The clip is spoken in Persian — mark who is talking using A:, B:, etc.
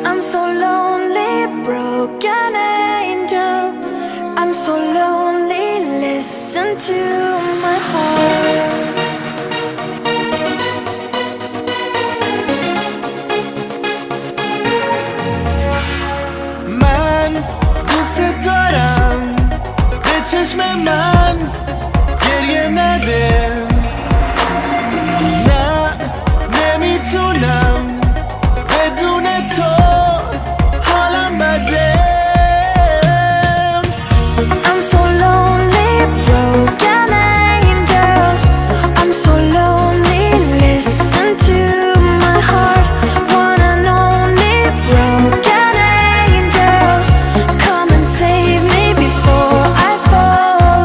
A: I'm so lonely, broken angel. I'm so lonely, listen to my heart.